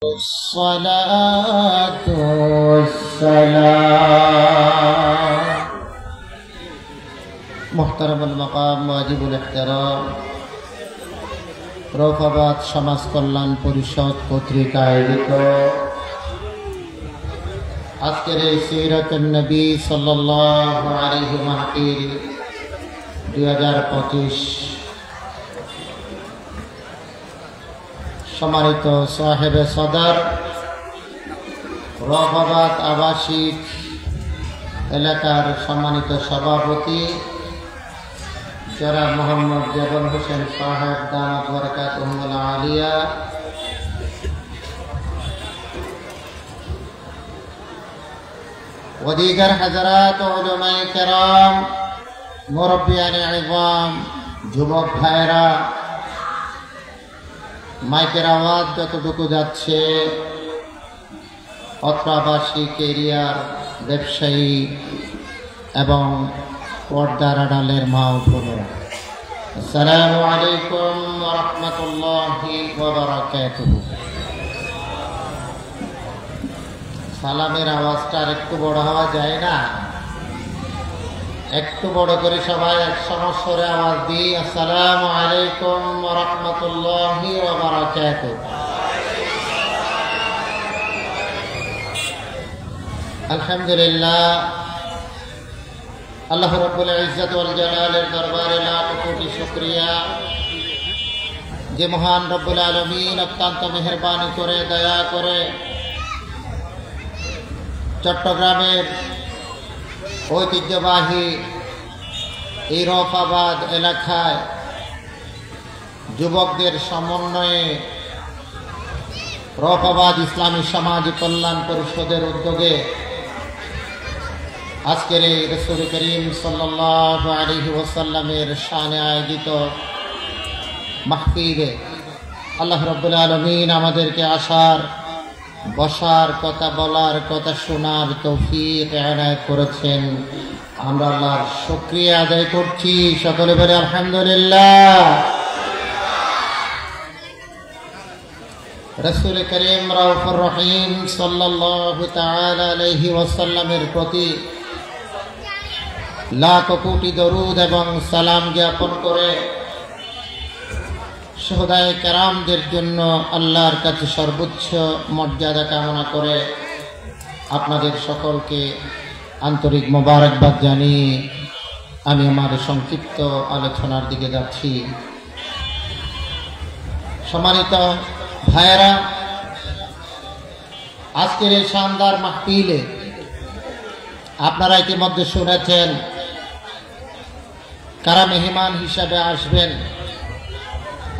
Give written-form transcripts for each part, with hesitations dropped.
الصلاة والسلام محترم المقام واجب الاحترام রৌফাবাদ সমাজ কল্যাণ পরিষদ কর্তৃক আয়োজিত আজকের এই সিরাতুন নবী সাল্লাল্লাহু আলাইহি মাহফিল 2025 সম্মানিত সাহেবে সদর রৌফাবাদ আবাসিক এলাকার সম্মানিত সভাপতি জনাব মোহাম্মদ জেবল হোসেন সাহেব দামাত বরকাতুহুল আলিয়া, ওদিগার হযরত উলামায়ে কেরাম, মুরব্বিয়ানে ইযাম, যুবক ভাইরা, মাইকের আওয়াজ যতটুকু যাচ্ছে অত্র আবাসিক এরিয়ার ব্যবসায়ী এবং পর্দার আড়ালের মা ও বোনেরা, আসসালামু আলাইকুম ওয়া রাহমাতুল্লাহি ওয়া বারাকাতুহু। সালামের আওয়াজটা আর একটু বড় হওয়া যায় না? একটু বড় করে সবাই এক সমস্বরে আওয়াজ দিই, আসসালামু আলাইকুম ওয়া রাহমাতুল্লাহি ওয়া বারাকাতুহু। আলহামদুলিল্লাহ, আল্লাহ রাব্বুল ইজ্জত ওয়াল জালালের দরবারে লাখ কোটি শুকরিয়া যে মহান রব্বুল আলামিন অত্যন্ত মেহেরবানি করে দয়া করে চট্টগ্রামের ঐতিহ্যবাহী এই রৌফাবাদ এলাকায় যুবকদের সমন্বয়ে রৌফাবাদ ইসলামী সমাজ কল্যাণ পরিষদের উদ্যোগে আজকের এই রাসূল করিম সাল্লাল্লাহু আলাইহি ওয়াসাল্লামের শানে আয়োজিত মাহফিলে আল্লাহ রাব্বুল আলামিন আমাদেরকে আসার, বসার, কথা বলার, কথা শোনার তৌফিক এনায়েত করেছেন। আমরা আল্লাহর শুকরিয়া আদায় করছি। সকলে বলে আলহামদুলিল্লাহ। রাসূল করিম রাউফুর রহিম সাল্লাল্লাহু তাআলা আলাইহি ওয়াসাল্লামের প্রতি লাখ কোটি দরুদ এবং সালাম জ্ঞাপন করে শুহাদায়ে কেরামদের জন্য আল্লাহর কাছে সর্বোচ্চ মর্যাদা কামনা করে আপনাদের সকলকে আন্তরিক মোবারকবাদ জানিয়ে আমি আমার সংক্ষিপ্ত আলোচনার দিকে যাচ্ছি। সম্মানিত ভাইয়েরা, আজকের এই শানদার মাহফিলে আপনারা ইতিমধ্যে শুনেছেন কারা মেহমান হিসাবে আসবেন।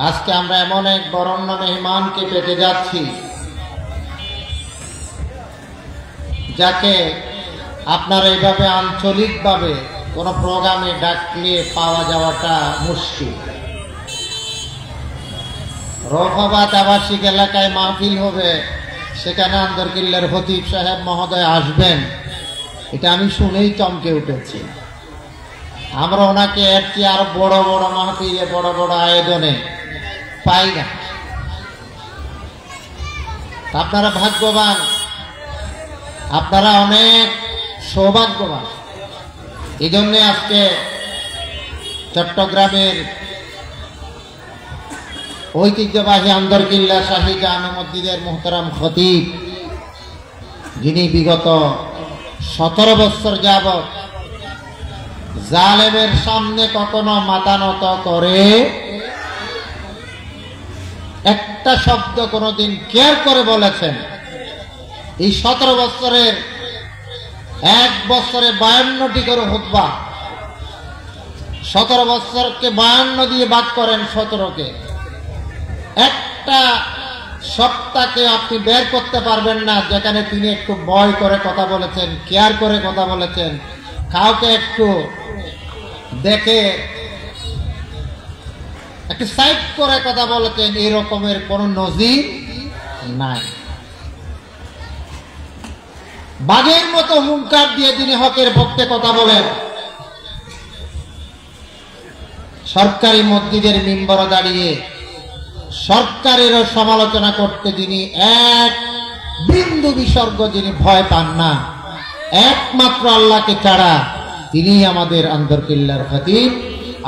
আজকে আমরা এমন এক বরেণ্য মেহমানকে পেতে যাচ্ছি যাকে আপনারা এইভাবে আঞ্চলিকভাবে কোনো প্রোগ্রামে ডাকলে পাওয়া যাওয়াটা মুশকিল। রৌফাবাদ আবাসিক এলাকায় মাহফিল হবে, সেখানে আন্দরকিল্লার খতিব সাহেব মহোদয় আসবেন, এটা আমি শুনেই চমকে উঠেছি। আমরা ওনাকে এর চেয়ে আরো বড় বড় মাহফিলে, বড় বড় আয়োজনে পাই না। আপনারা ভাগ্যবান, আপনারা অনেক সৌভাগ্যবান। এই জন্য আজকে চট্টগ্রামের ঐতিহ্যবাহী আন্দরকিল্লা শাহী জামে মসজিদের মুহতারাম খতিব, যিনি বিগত 17 বছর যাবত জালেমের সামনে কখনো মাথা নত করে একটা শব্দ কোনোদিন কেয়ার করে বলেছেন, এই 17 বছরের এক বছরে 52টি করে খুতবা, 17 বছরকে 52 দিয়ে ভাগ করেন 17কে, একটা সপ্তাহকে আপনি বের করতে পারবেন না যেখানে তিনি একটু ভয় করে কথা বলেছেন, কেয়ার করে কথা বলেছেন, কাউকে একটু দেখে একটু সাইড করে কথা বলেছেন, এই রকমের কোন নজির নাই। বাঘের মতো হুঙ্কার দিয়ে তিনি হকের পক্ষে কথা বলেন। সরকারি মসজিদের মিম্বরে দাঁড়িয়ে সরকারেরও সমালোচনা করতে যিনি এক বিন্দু বিসর্গ যিনি ভয় পান না, একমাত্র আল্লাহকে ছাড়া, তিনি আমাদের আন্দরকিল্লার খতিব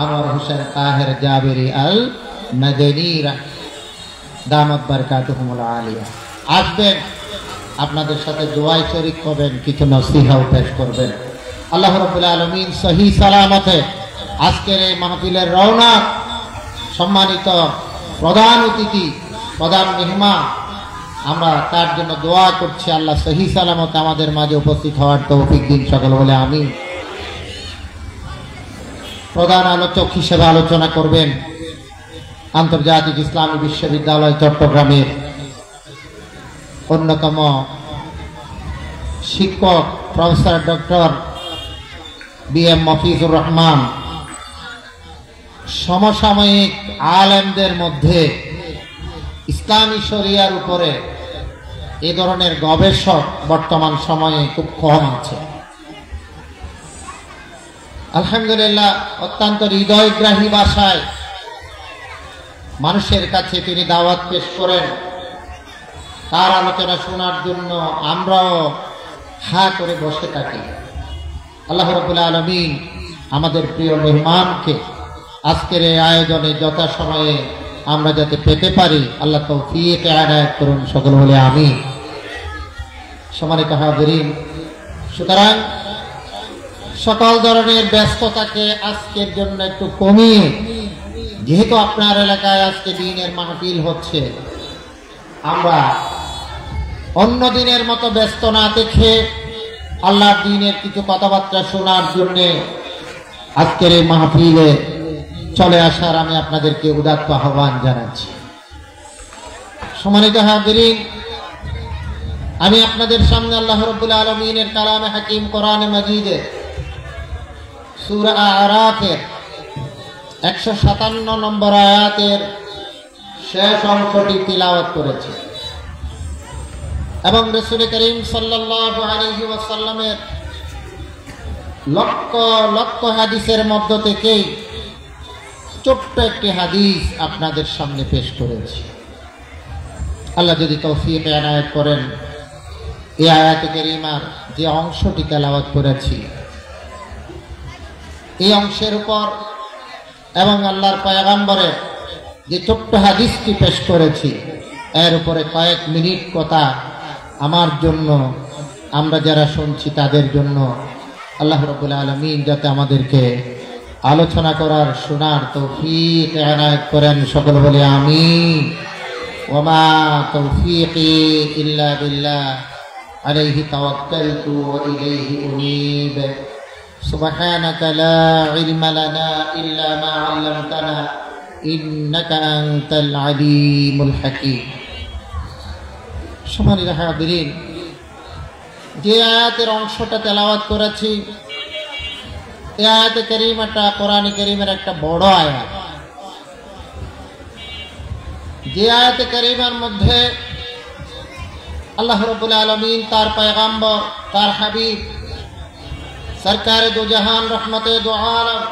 আনোয়ার হোসেন তাহের জাবেরি আল মাদানী দামাত বারকাতুহুমুল আলিয়া আসবেন, আপনাদের সাথে দোয়ায় শরীক হবেন, কিছু নসিহাও পেশ করবেন। আল্লাহ রাব্বুল আলামিন সহি সালামতে আজকের এই মাহফিলের রওনাক, সম্মানিত প্রধান অতিথি, প্রধান মেহমান, আমরা তার জন্য দোয়া করছি আল্লাহ সহি সালামতে আমাদের মাঝে উপস্থিত হওয়ার তৌফিক দিন সকল বলে আমি। প্রধান আলোচক হিসেবে আলোচনা করবেন আন্তর্জাতিক ইসলামী বিশ্ববিদ্যালয় চট্টগ্রামের অন্যতম শিক্ষক professor doctor B M. Mofizur Rahman. সমসাময়িক আলেমদের মধ্যে ইসলামী শরিয়ার উপরে এ ধরনের গবেষক বর্তমান সময়ে খুব কম আছে। আলহামদুলিল্লাহ, অত্যন্ত হৃদয়গ্রাহী ভাষায় মানুষের কাছে তিনি দাওয়াত পেশ করেন। তার আলোচনা শোনার জন্য আমরাও হা করে বসে থাকি। আল্লাহ রাব্বুল আলামিন আমাদের প্রিয় মেহমানকে আজকের এই আয়োজনে যথাসময়ে আমরা যাতে পেতে পারি, আল্লাহ তৌফিক এনায়েত করুন সকল বলে আমিন। সম্মানিত হাজিরিন, সুতরাং সকল ধরনের ব্যস্ততাকে আজকের জন্য একটু কমিয়ে, যেহেতু আপনার এলাকায় আজকে দিনের মাহফিল হচ্ছে, আমরা অন্য দিনের মতো ব্যস্ত না দেখে আল্লাহর দ্বীনের কিছু কথাবার্তা শোনার জন্য আজকের এই মাহফিলে চলে আসার আমি আপনাদেরকে উদাত্ত আহ্বান জানাচ্ছি। সম্মানিত হাজিরিন, আমি আপনাদের সামনে আল্লাহ রাব্বুল আলামিনের কালামে হাকিম কোরআনে মাজিদে সূরা আরাফের 157 নম্বর আয়াতের শেষ অংশটি তিলাওয়াত করেছি এবং রাসূল করিম সাল্লাল্লাহু আলাইহি ওয়াসাল্লামের লক্ষ লক্ষ হাদিসের মধ্য থেকেই ছোট্ট একটি হাদিস আপনাদের সামনে পেশ করেছি। আল্লাহ যদি তৌফিক এনায়েত করেন, এই আয়াতে কারিমার যে অংশটি তেলাওয়াত করেছি, এই অংশের উপর এবং আল্লাহর পয়গম্বরের যে ছোট্ট হাদিসটি পেশ করেছি, এর উপরে কয়েক মিনিট কথা আমার জন্য, আমরা যারা শুনছি তাদের জন্য আল্লাহ রাব্বুল আলামিন যাতে আমাদেরকে আলোচনা করার, শোনার তৌফিক এনায়েত করেন সকল বলে আমিন। ওয়া মা তৌফিকি ইল্লা বিল্লাহ আলাইহি তাওয়াক্কালতু ওয়া ইলাইহি উনীব। সুবহানাকা লা ইলমা লানা ইল্লা মা 'আল্লামতানা ইন্নাকা আনতাল আলিমুল হাকীম। সম্মানিত হাজিরিন, যে আয়াতের অংশটা তেলাওয়াত করেছি, এই আয়াতে কারিমাটা কোরআনে কারিমের একটা বড় আয়াত। যে আয়াতে কারিমার মধ্যে আল্লাহ রাব্বুল আলামিন তার পয়গম্বর, তার হাবিব, সরকারে দু জাহান, রহমতে দু আলম,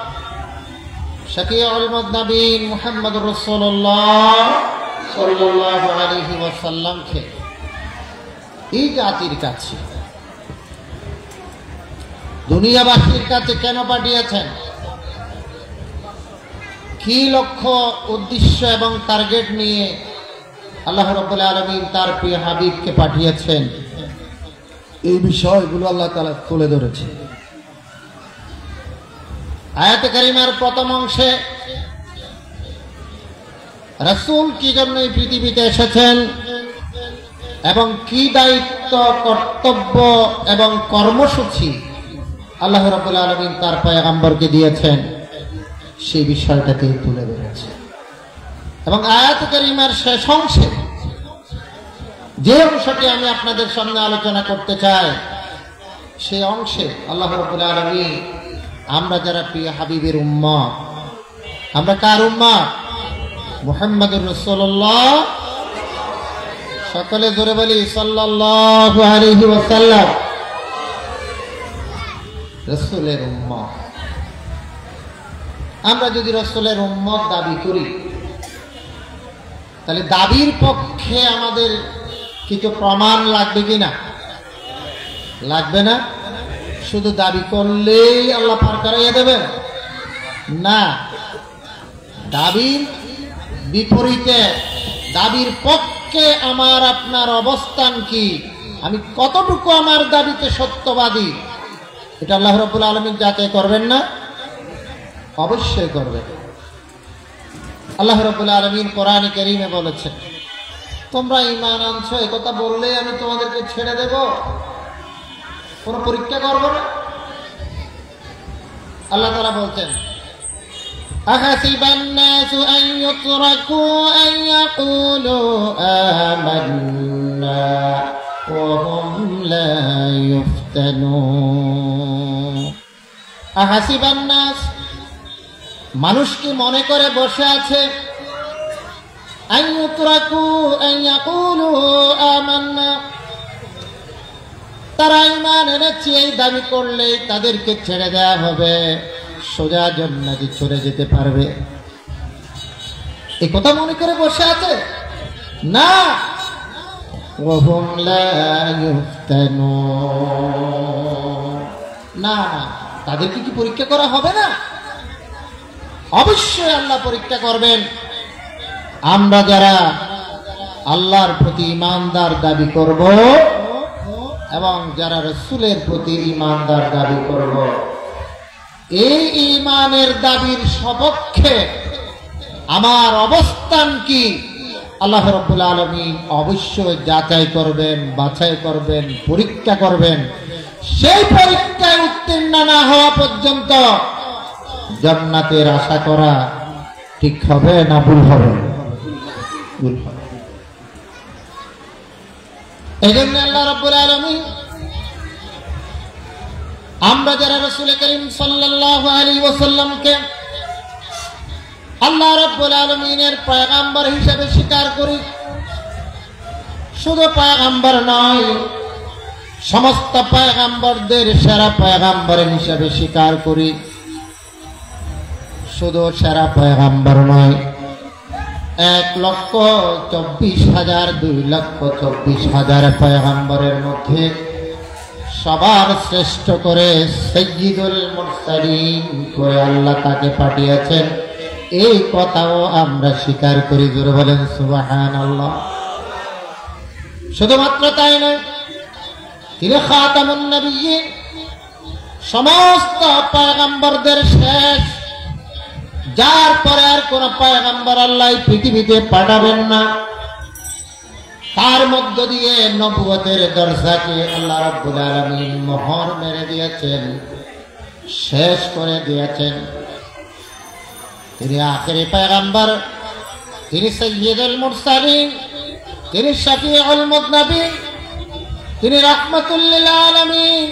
শফিউল মুযনিবিন মুহাম্মদুর রাসূলুল্লাহ সাল্লাল্লাহু আলাইহি ওয়াসাল্লামকে এই জাতির কাছে, দুনিয়াবাসীর কাছে কেন পাঠিয়েছেন, কি লক্ষ্য উদ্দেশ্য এবং টার্গেট নিয়ে আল্লাহ রাব্বুল আলামিন তার প্রিয় হাবিবকে পাঠিয়েছেন, এই বিষয়গুলো আল্লাহ তাআলা তুলে ধরেছে। আয়াতে কারিমার প্রথম অংশে রাসূল কি জন্য এই পৃথিবীতে এসেছেন এবং কি দায়িত্ব, কর্তব্য এবং কর্মসূচি আল্লাহ রাব্বুল আলামিন তার পয়গম্বরকে দিয়েছেন, সেই বিষয়টাকে তুলে ধরেছে। এবং আয়াত কারিমার শেষ অংশে যে অংশটি আমি আপনাদের সামনে আলোচনা করতে চাই, সেই অংশে আল্লাহ রাব্বুল আলামিন আমরা যারা প্রিয় হাবিবের উম্মত, আমরা কার উম্মত? মুহাম্মদুর রাসূলুল্লাহ, সকলে জোরে বলি সাল্লাল্লাহু আলাইহি ওয়াসাল্লাম, রাসূলের উম্মত। আমরা যদি রাসূলের উম্মত দাবি করি, তাহলে দাবির পক্ষে আমাদের কিছু প্রমাণ লাগবে কিনা? লাগবে না। শুধু দাবি করলেই আল্লাহ পার করাইয়া দেবেন না। দাবির বিপরীতে, দাবির পক্ষে আমার আপনার অবস্থান কি, আমি কতটুকু আমার দাবিতে সত্যবাদী, এটা আল্লাহ রাব্বুল আলামিন যাচাই করবেন না? অবশ্যই করবেন। আল্লাহ রাব্বুল আলামিন কোরআনে কারীমে বলেছেন, তোমরা ঈমান আনছো এই কথা বললেই আমি তোমাদেরকে ছেড়ে দেব, কোনো পরীক্ষা করব না? আল্লাহ তাআলা বলছেন, আহাসিবান নাসু আন ইউতরাকু আন ইয়াকুলু আমান্না ওয়া হুম লা ইফতানুন। আহাসিবান নাস, মানুষ কি মনে করে বসে আছে, আন ইউতরাকু আন ইয়াকুলু আমান্না, তারা ঈমান এনেছে এই দাবি করলেই তাদেরকে ছেড়ে দেওয়া হবে, সোজা জান্নাতে চলে যেতে পারবে, এই কথা মনে করে বসে আছে? না, ওয়াহুম লা ইফতানুন, না, তাদেরকে কি পরীক্ষা করা হবে না? অবশ্যই আল্লাহ পরীক্ষা করবেন। আমরা যারা আল্লাহর প্রতি ঈমানদার দাবি করব এবং যারা রাসূলের প্রতি ঈমানদার দাবি করব, এই ঈমানের দাবির সপক্ষে আমার অবস্থান কি, আল্লাহ রাব্বুল আলামিন অবশ্যই যাচাই করবেন, বাছাই করবেন, পরীক্ষা করবেন। সেই পরীক্ষায় উত্তীর্ণ না হওয়া পর্যন্ত জান্নাতের আশা করা ঠিক হবে না ভুল হবে? ভুল হবে। এই জন্য আল্লাহ রাব্বুল আলামিন আমরা যারা রাসূল করিম সাল্লাল্লাহু আলাইহি ওয়াসাল্লামকে আল্লাহ রাব্বুল আলামিনের পয়গম্বর হিসেবে স্বীকার করি, শুধু পয়গম্বর নয়, সমস্ত পয়গম্বরদের সেরা পয়গম্বর হিসেবে স্বীকার করি। শুধু সেরা পয়গম্বর নয়, 1,24,000 2,24,000 পয়গম্বরের মধ্যে সবার শ্রেষ্ঠ করে সাইয়্যিদুল মুরসালিন করে আল্লাহ তাকে পাঠিয়েছেন, এই কথাও আমরা স্বীকার করি। জোরে বলেন সুবহানাল্লাহ। শুধুমাত্র তাই নয়, তিনি খাতামুন নবিয়্যিন, সমস্ত পয়গম্বরদের শেষ, যার পরে আর কোন পয়গম্বর আল্লাহ পৃথিবীতে পাঠাবেন না। তার মধ্য দিয়ে নবুয়তের দরজাকে আল্লাহ রাব্বুল আলামিন মোহর মেরে দিয়েছেন, শেষ করে দিয়েছেন। তিনি আখেরি পয়গম্বর, তিনি সাইয়্যিদুল মুরসালিন, তিনি শাফিউল মুযনিবিন, তিনি রাহমাতুল লিল আলামিন,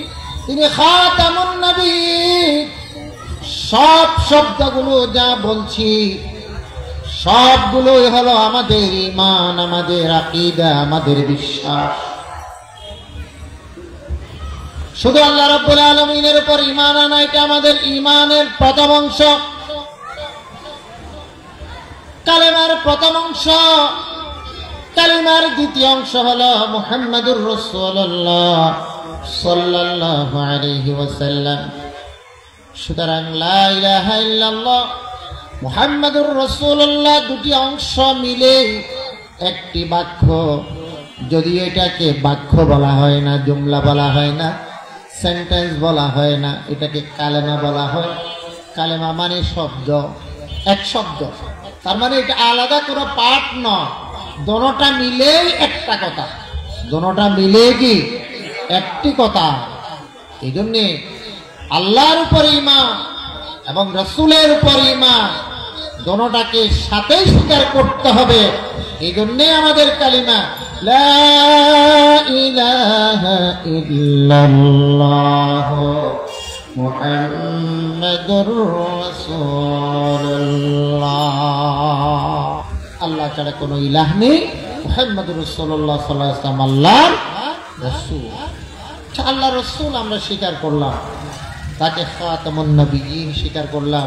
তিনি খাতামুন নবিয়্যিন। সব শব্দগুলো যা বলছি সবগুলোই হলো আমাদের ঈমান, আমাদের আকীদা, আমাদের বিশ্বাস। শুধু আল্লাহ রাব্বুল আলামিনের উপর ঈমান আনা, এটা আমাদের ঈমানের প্রথম অংশ, কালেমার প্রথম অংশ। কালেমার দ্বিতীয় অংশ হলো মুহাম্মাদুর রাসূলুল্লাহ সাল্লাল্লাহু আলাইহি ওয়াসাল্লাম। সুতরাং লা ইলাহা ইল্লাল্লাহ মুহাম্মাদুর রাসূলুল্লাহ দুটি অংশ মিলে একটি বাক্য। যদি এটাকে বাক্য বলা হয় না, জুমলা বলা হয় না, সেন্টেন্স বলা হয় না, এটাকে কালেমা বলা হয়। কালেমা মানে শব্দ, এক শব্দ, তার মানে এটা আলাদা কোনো পাঠ নয়, দোনোটা মিলেই একটা কথা, দোনোটা মিলে কি একটি কথা। এই জন্যে আল্লাহর উপর ঈমান এবং রাসূলের উপর ঈমান দোনোটাকে সাথেই স্বীকার করতে হবে। এই জন্যে আমাদের কালিমা লা ইলাহা ইল্লাল্লাহ মুহাম্মাদুর রাসূলুল্লাহ। আল্লাহ ছাড়া কোনো ইলাহ নেই, মুহাম্মাদুর রাসূলুল্লাহ সাল্লাল্লাহু আলাইহি ওয়াসাল্লাম আল্লাহর রাসূল। আল্লাহ রাসূল আমরা স্বীকার করলাম, তাকে খাতামুন নবিয়্যিন স্বীকার করলাম,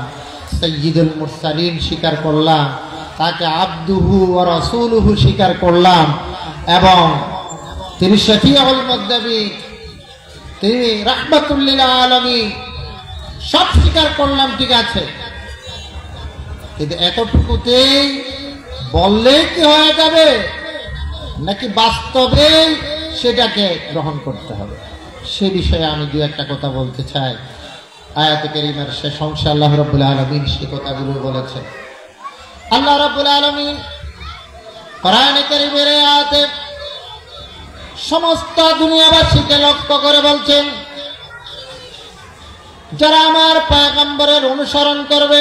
সাইয়্যিদুল মুরসালিন স্বীকার করলাম, তাকে আব্দুহু ওয়া রাসূলুহু স্বীকার করলাম এবং তিনি শফিউল মুযনিবিন, তিনি রাহমাতুল লিল আলামিন, সব স্বীকার করলাম, ঠিক আছে, কিন্তু এতটুকুতেই বললে কি হয়ে যাবে নাকি বাস্তবে সেটাকে গ্রহণ করতে হবে? সে বিষয়ে আমি দু একটা কথা বলতে চাই। আয়াতে কারিমার শেষ অংশে আল্লাহ রাব্বুল আলামিন সে কথাগুলো বলেছেন। আল্লাহ রাব্বুল আলামিন কোরআনে কারিমের আয়াতে সমস্ত দুনিয়াবাসীকে লক্ষ্য করে বলছেন, যারা আমার পয়গম্বরের অনুসরণ করবে,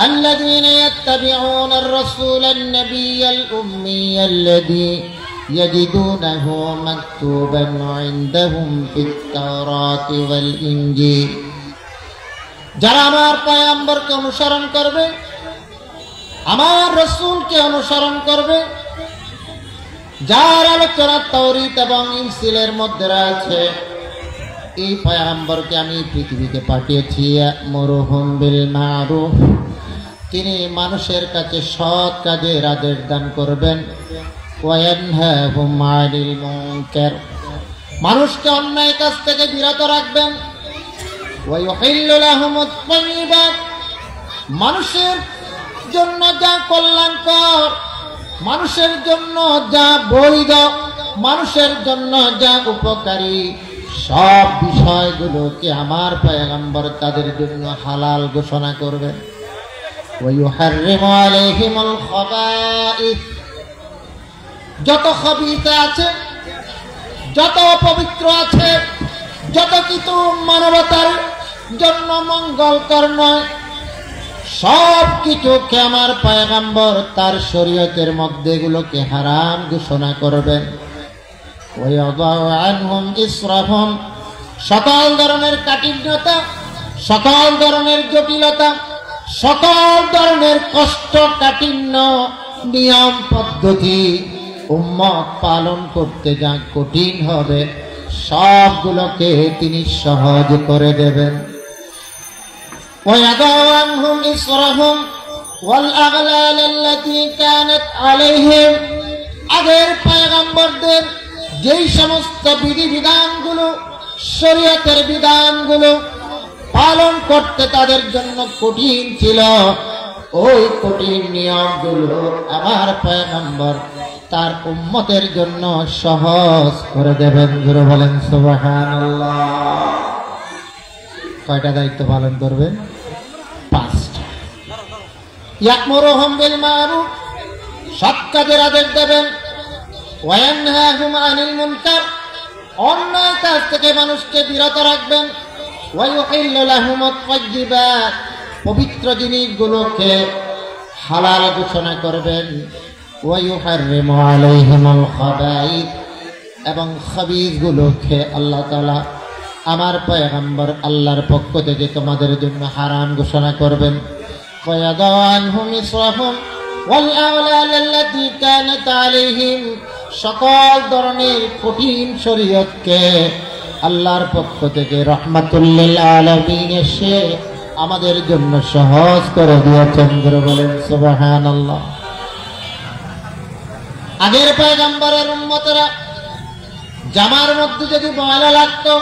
আল্লাযীনা ইয়াত্তাবিউনা আর-রাসূলান নাবিয়্যাল উম্মিয়্যাল্লাযী ইয়াজিদুনাহু মাকতুবান ইনদাহুম ফিত-তাওরাতি ওয়াল ইনজিল। যারা আমার পয়গম্বরকে অনুসরণ করবে, আমার রাসূলকে অনুসরণ করবে, যার আলোচনা তাওরীত এবং ইনজিলের মধ্যে রয়েছে, এই পয়গম্বরকে আমি পৃথিবীতে পাঠিয়েছি ইয়া'মুরুহুম বিল মা'রুফ, তিনি মানুষের কাছে সৎ কাজের আদেশ দান করবেন, ওয়া ইয়ানহাহুম আনিল মুনকার, মানুষকে অন্যায় কাজ থেকে বিরত রাখবেন, ওয়া ইউহিল্লু লাহুমুত তাইয়্যিবাত, মানুষের জন্য যা কল্যাণকর, মানুষের জন্য যা বৈধ, মানুষের জন্য যা উপকারী, সব বিষয়গুলোকে আমার পয়গম্বর তাদের জন্য হালাল ঘোষণা করবেন। ওয়া ইউহাররিমু আলাইহিমুল খাবাইস, যত খবিথা আছে, যত অপবিত্র আছে, যত কিছু মানবতার জন্য মঙ্গলকর নয়, সব কিছুকে আমার পয়গম্বর তার শরীয়তের মধ্যে এগুলোকে হারাম ঘোষণা করবেন। ওয়ায়াদাউ আনহুম ইসরাহুম, সকল ধরনের কাঠিন্যতা, সকল ধরনের জটিলতা, সকল ধরনের কষ্ট কাঠিন্য নিয়ম পদ্ধতি উম্মত পালন করতে যা কঠিন হবে, সবগুলোকে তিনি সহজ করে দেবেন। ويضع عنهم إصرهم والأغلال التي كانت عليهم, আগের পয়গম্বরদের যেই সমস্ত বিধিবিধানগুলো, শরীয়তের বিধানগুলো পালন করতে তাদের জন্য কঠিন ছিল, ওই কঠিন নিয়মগুলো আমার পয়গম্বর তার উম্মতের জন্য সহজ করে দেবেন। জোরে বলেন সুবহানাল্লাহ। কয়টা দায়িত্ব পালন করবেন? 5টা। ইয়া'মুরুহুম বিল মা'রুফ, সৎ কাজের আদেশ দেবেন, ওয়া ইয়ানহাহুম আনিল মুনকার, অন্যায় কাজ থেকে মানুষকে বিরত রাখবেন, ওয়া ইউহিল্লু লাহুমুত তাইয়্যিবাত, পবিত্র জিনিসগুলোকে হালাল ঘোষণা করবেন, ওয়া ইউহাররিমু আলাইহিমুল খাবাইস, এবং খাবিসগুলোকে আল্লাহ তাআলা আমার পয়গম্বর আল্লাহর পক্ষ থেকে তোমাদের জন্য হারাম ঘোষণা করবেন। ওয়ায়াদাউ আনহুম ইসরাহুম ওয়াল আগলাল আল্লাতী কানাত আলাইহিম, সকল ধরনের কঠিন শরীয়তকে আল্লাহর পক্ষ থেকে রাহমাতুল লিল আলামিন এসে আমাদের জন্য সহজ করে দিয়েছেন। বলেন সুবহানাল্লাহ। আগের পয়গম্বরের উম্মতরা জামার মধ্যে যদি ময়লা লাগতো,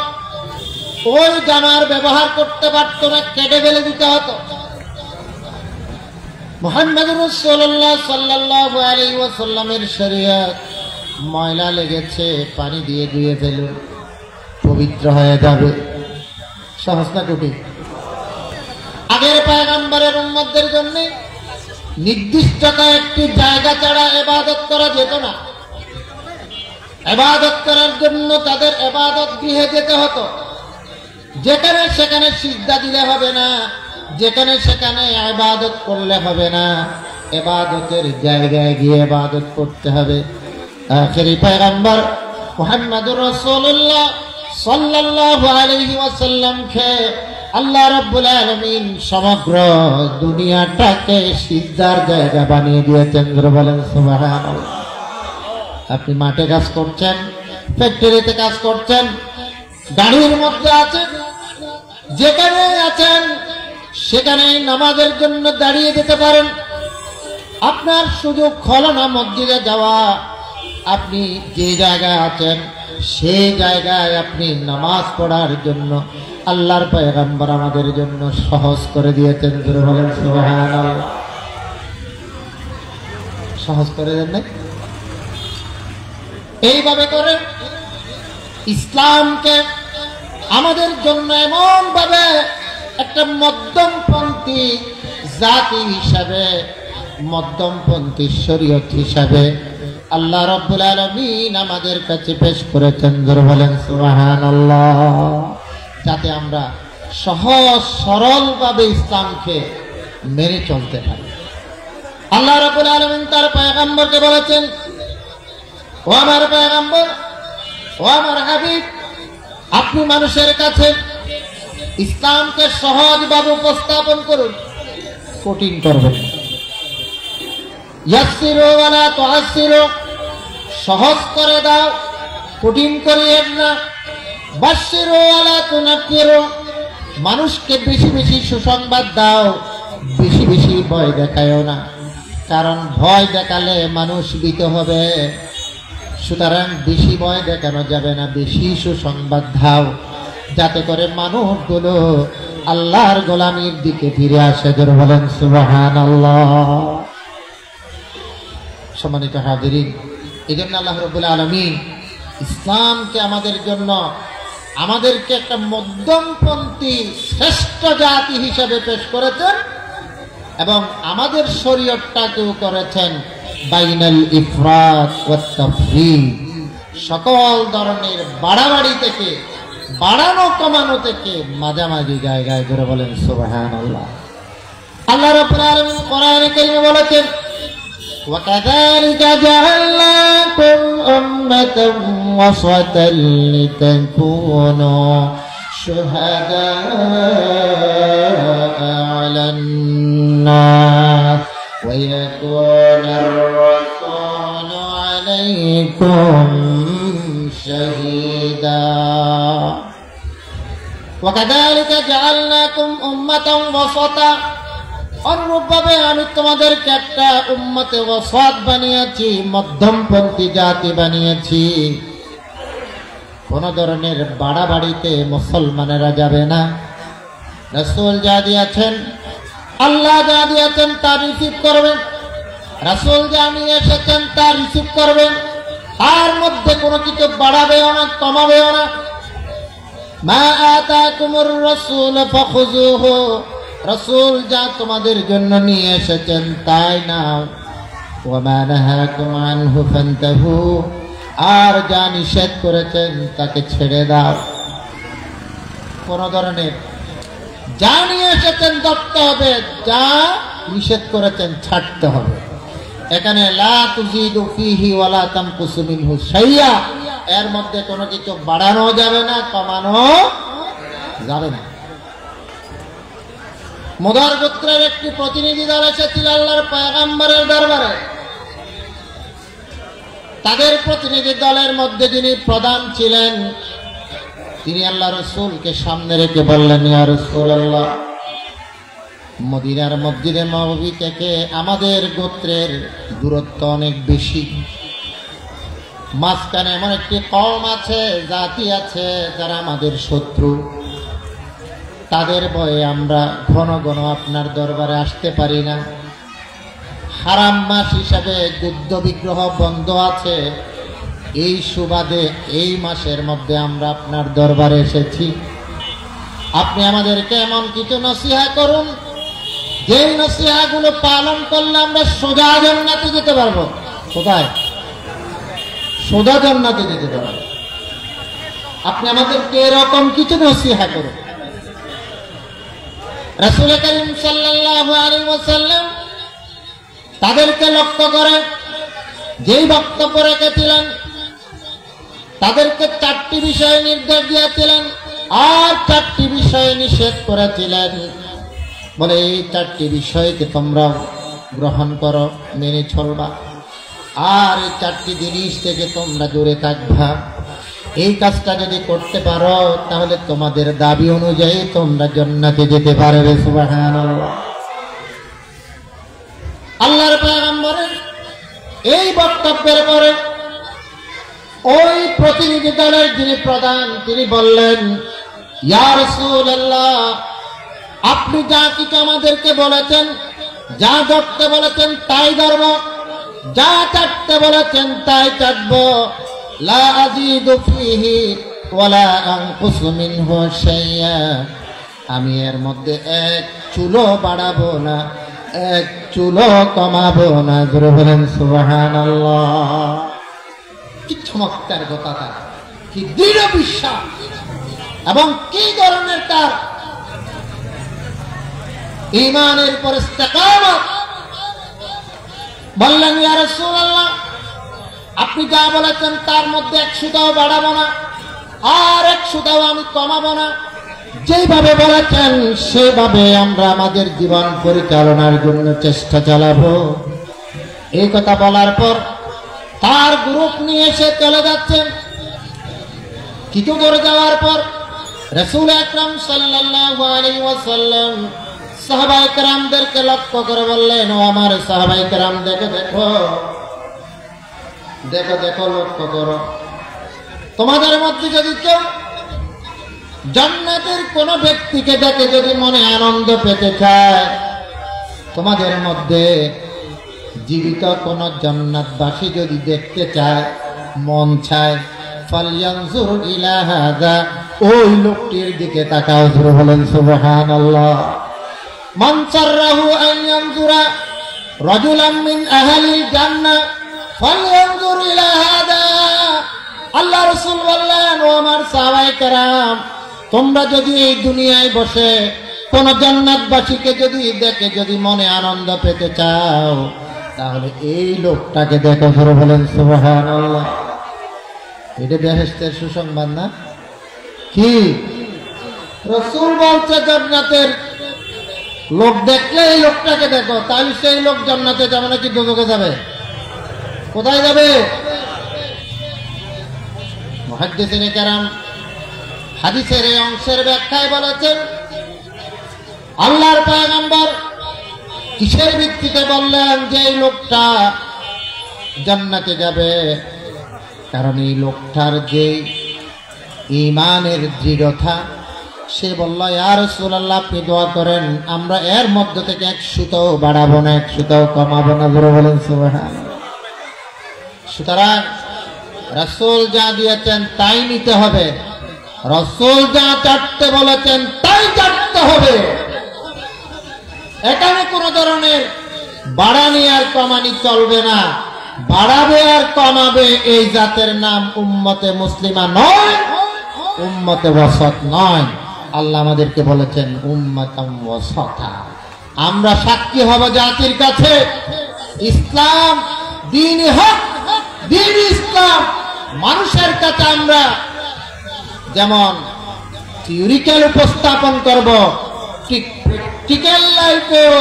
ওই জামার ব্যবহার করতে পারতো না, কেটে ফেলে দিতে হতো। মুহাম্মদ রাসূলুল্লাহ সাল্লাল্লাহু আলাইহি ওয়াসাল্লামের শরীয়ত, ময়লা লেগেছে পানি দিয়ে ধুয়ে ফেলুন, পবিত্র হয়ে যাবে। সহজ না কঠিন? আগের পয়গম্বরের উম্মতদের জন্য নির্দিষ্ট একটি জায়গা ছাড়া ইবাদত করা যেত না। ইবাদত করার জন্য তাদের ইবাদত গৃহে যেতে হতো। যেখানে সেখানে সিজদা দিলে হবে না, যেখানে সেখানে ইবাদত করলে হবে না, ইবাদতের জায়গায় গিয়ে ইবাদত করতে হবে। আখেরি পয়গম্বর মুহাম্মদুর রাসূলুল্লাহ সাল্লাল্লাহু আলাইহি ওয়াসাল্লামকে আল্লাহ রাব্বুল আলামিন সমগ্র দুনিয়াটাকে সিজদার জায়গা বানিয়ে দিয়েছেন। বলেন সুবহানাল্লাহ। আপনি মাঠে কাজ করছেন, ফ্যাক্টরিতে কাজ করছেন, গাড়ির মধ্যে আছেন, যেখানে আছেন সেখানে নামাজের জন্য দাঁড়িয়ে যেতে পারেন। আপনার সুযোগ হলো না মসজিদে যাওয়া, আপনি যে জায়গায় আছেন সেই জায়গায় আপনি নামাজ পড়ার জন্য আল্লাহর পয়গম্বর আমাদের জন্য সহজ করে দিয়েছেন। জোরে বলেন সুবহানাল্লাহ। সহজ করে দেন না? এইভাবে করে ইসলামকে আমাদের জন্য এমন ভাবে একটা মধ্যমপন্থী জাতি হিসাবে, মধ্যমপন্থী শরীয়ত হিসাবে আল্লাহ রাব্বুল আলামিন আমাদের কাছে পেশ করেছেন। জোরে বলেন সুবহানাল্লাহ। যাতে আমরা সহজ সরল ভাবে ইসলামকে মেনে চলতে পারি। আল্লাহ রাব্বুল আলামিন তার পয়গম্বরকে বলেছেন, ও আমার পয়গম্বর, ও আমার হাবিব, আপনি মানুষের কাছে ইসলামকে সহজভাবে উপস্থাপন করুন, কঠিন করবেন। ইয়াসসিরু ওয়ালা তুআসসিরু, সহজ করে দাও, কঠিন করিয়েন না। বাশশিরু ওয়ালা তুনাফিরু, মানুষকে বেশি বেশি সুসংবাদ দাও, বেশি বেশি ভয় দেখায়ও না, কারণ ভয় দেখালে মানুষ ভীত হবে। সুতরাং বেশি ভয় দেখানো যাবে না, বেশি সুসংবাদ দাও, যাতে করে মানুষগুলো আল্লাহর গোলামির দিকে ফিরে আসে। জোরে বলেন সুবহানাল্লাহ। সম্মানিত হাজিরিন, এই জন্য আল্লাহ রাব্বুল আলামিন ইসলামকে আমাদের জন্য, আমাদেরকে একটা মধ্যমপন্থী শ্রেষ্ঠ জাতি হিসেবে পেশ করেছেন এবং আমাদের শরীয়তটাকেও করেছেন বাইনাল ইফরাত ওয়াত তাফরীদ, সকল ধরনের বাড়াবাড়ি থেকে, বাড়ানো কমানো থেকে মাঝামাঝি জায়গায়। জোরে বলেন সুবহানাল্লাহ। আল্লাহ রাব্বুল আলামিন কোরআনে কারিমে বলেছেন, وَكَذَلِكَ جَعَلْنَاكُمْ أُمَّةً وَسَطًا لِتَكُونُوا شُهَدَاءَ عَلَى النَّاسِ وَيَكُونَ الرَّسُولُ عَلَيْكُمْ شَهِيدًا وَكَذَلِكَ جَعَلْنَاكُمْ أُمَّةً وَسَطًا, অনুরূপভাবে আমি তোমাদেরকে একটা উম্মতে ওয়াসাত বানিয়েছি, মধ্যমপন্থী জাতি বানিয়েছি। কোন ধরনের বাড়াবাড়িতে মুসলমানেরা যাবে না। রাসূল যা দিয়েছেন, আল্লাহ যা দিয়েছেন তা রিসিভ করবেন, রাসূল যা নিয়ে এসেছেন তা রিসিভ করবেন, তার মধ্যে কোনো কিছু বাড়াবেও না, কমাবেও না। মা আতাকুমুর রাসূল ফাখুযুহু, রাসূল যা তোমাদের জন্য নিয়ে এসেছেন তাই নাও। ওয়া মা নাহাকুম আনহু ফান্তাহু, আর যা নিষেধ করেছেন তাকে ছেড়ে দাও। কোন ধরনের যা নিয়ে এসেছেন ধরতে হবে, যা নিষেধ করেছেন ছাড়তে হবে। এখানে লা তুজিদু ফিহি ওয়া লা তানকুসু মিনহু শাইয়া, এর মধ্যে কোনো কিছু বাড়ানো যাবে না, কমানো যাবে না। মুদার গোত্রের একটি প্রতিনিধি দল এসেছিল আল্লাহর পয়গম্বরের দরবারে। তাদের প্রতিনিধি দলের মধ্যে যিনি প্রধান ছিলেন, তিনি আল্লাহ রাসূলকে সামনে রেখে বললেন, ইয়া রাসূলুল্লাহ, মদিনার মসজিদে নববী থেকে আমাদের গোত্রের দূরত্ব অনেক বেশি। মাঝখানে এমন একটি কওম আছে, জাতি আছে যারা আমাদের শত্রু। তাদের ভয়ে আমরা ঘন ঘন আপনার দরবারে আসতে পারি না। হারাম মাস হিসাবে যুদ্ধ বিগ্রহ বন্ধ আছে, এই সুবাদে এই মাসের মধ্যে আমরা আপনার দরবারে এসেছি। আপনি আমাদেরকে এমন কিছু নসিহা করুন, যেই নসিহাগুলো পালন করলে আমরা সোজা জান্নাতে যেতে পারবো। কোথায়? সোজা জান্নাতে যেতে পারবো। আপনি আমাদেরকে এরকম কিছু নসিহা করুন। রাসূল করিম সাল্লাল্লাহু আলাইহি ওয়াসাল্লাম তাদেরকে লক্ষ্য করে যেই বক্তব্য রেখেছিলেন, তাদেরকে 4টি বিষয় নির্দেশ দিয়েছিলেন আর 4টি বিষয় নিষেধ করেছিলেন। বলে এই 4টি বিষয়কে তোমরা গ্রহণ করো, মেনে চলবা, আর এই 4টি জিনিস থেকে তোমরা দূরে থাকবা। এই কাজটা যদি করতে পারো তাহলে তোমাদের দাবি অনুযায়ী তোমরা জান্নাতে যেতে পারবে। সুবহানাল্লাহ। আল্লাহর পয়গম্বর বক্তব্যের পরে ওই প্রতিনিধি দলের যিনি প্রধান তিনি বললেন, ইয়া রাসূলুল্লাহ, আপনি যা কিছু আমাদেরকে বলেছেন, যা ধরতে বলেছেন তাই ধরব, যা চাটতে বলেছেন তাই চাটব, লা আযীদু ফীহি ওয়ালা আনকুসু মিনহু শাইয়্যা। আমি এর মধ্যে এক চুলো বাড়াবো না, এক চুলো কমাবো না। জোরে বলেন সুবহানাল্লাহ। কি চমৎকার কথা তার, কি দৃঢ় বিশ্বাস এবং কি ধরনের তার ঈমানের উপর ইস্তেকামত। বললেন, ইয়া রাসূলুল্লাহ, আপনি যা বলেছেন তার মধ্যে এক সুতাও বাড়াবো না, আর এক সুতাও আমি কমাবো না। যেভাবে বলেছেন সেভাবে আমরা আমাদের জীবন পরিচালনার জন্য চেষ্টা চালাবো। এই কথা বলার পর তার গ্রুপ নিয়ে এসে চলে যাচ্ছেন। কিছু দূরে যাওয়ার পর রাসূল আকরাম সাল্লাল্লাহু আলাইহি ওয়াসাল্লাম সাহাবায়ে কেরামদেরকে লক্ষ্য করে বললেন, ও আমার সাহাবায়ে কেরাম, দেখো দেখো দেখো দেখো, লক্ষ্য করো, তোমাদের মধ্যে যদি কেউ জান্নাতের কোন ব্যক্তিকে দেখে যদি মনে আনন্দ পেতে চায়, তোমাদের মধ্যে জীবিত কোন জান্নাতবাসী যদি দেখতে চায়, মন চায়, ফালয়ানজুর ইলা হাযা, ওই লোকটির দিকে তাকাও। জোরে বলেন সুবহানাল্লাহ। মান সাররাহু আন ইয়ানজুরা রাজুলাম মিন আহলিল জান্নাহ ফালয়ানজুর ইলা হাযা। আল্লাহ রাসূল বললেন, ও আমার সাহাবায়ে কেরাম, তোমরা যদি এই দুনিয়ায় বসে কোন জান্নাতবাসীকে যদি দেখে যদি মনে আনন্দ পেতে চাও, তাহলে এই লোকটাকে দেখো। জোরে বলেন সুবহানাল্লাহ। এটা বেহেশতের সুসংবাদ না? কি রাসূল বলছে, জান্নাতের লোক দেখলে এই লোকটাকে দেখো, তাহলে সেই লোক জান্নাতে যাবে নাকি দোজখে যাবে? কোথায় যাবে? মুহাদ্দিসিনে কেরাম হাদিসের এই অংশের ব্যাখ্যায় বলেছেন, আল্লাহর পয়গম্বর কিসের ভিত্তিতে বললেন যে এই লোকটা জান্নাতে যাবে? কারণ এই লোকটার যে ঈমানের দৃঢ়তা, সে বলল, ইয়া রাসূলুল্লাহ, আপনি দোয়া করেন, আমরা এর মধ্য থেকে এক সুতাও বাড়াবো না, এক সুতাও কমাবো না। জোরে বলেন সুবহানাল্লাহ। সুতরাং রাসূল যা দিয়েছেন তাই নিতে হবে, রাসূল যা চাটতে বলেছেন তাই চাটতে হবে। এখানে কোন ধরনের বাড়ানি আর কমানি চলবে না। বাড়াবে আর কমাবে এই জাতের নাম উম্মতে মুসলিমা নয়, উম্মতে ওয়াসত নয়। আল্লাহ আমাদেরকে বলেছেন উম্মাতাম ওয়াসাতা। আমরা সাক্ষী হব জাতির কাছে, ইসলাম দ্বীন হক, দ্বীন ইসলাম মানুষের কাছে আমরা যেমন থিওরিক্যাল উপস্থাপন করব, ঠিক প্র্যাকটিক্যাল লাইফেও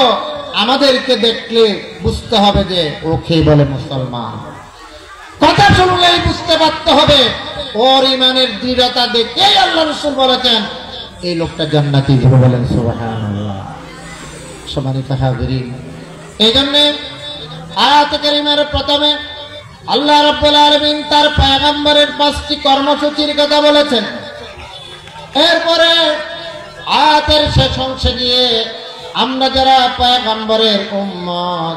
আমাদেরকে দেখলে বুঝতে হবে যে ওকে বলে মুসলমান। কথা শুনলেই বুঝতে পারতে হবে ওর ইমানের দৃঢ়তা দেখেই আল্লাহ রাসূল বলেছেন এই লোকটা জান্নাতি। বলেন সুবহানাল্লাহ। সম্মানিত হাজিরিন, এই জন্য আয়াত কারিমার প্রথমে আল্লাহ রাব্বুল আলামিন তার পয়গম্বরের 5টি কর্মসূচির কথা বলেছেন। এরপরে আয়াতের শেষ অংশে গিয়ে আমরা যারা পয়গম্বরের উম্মত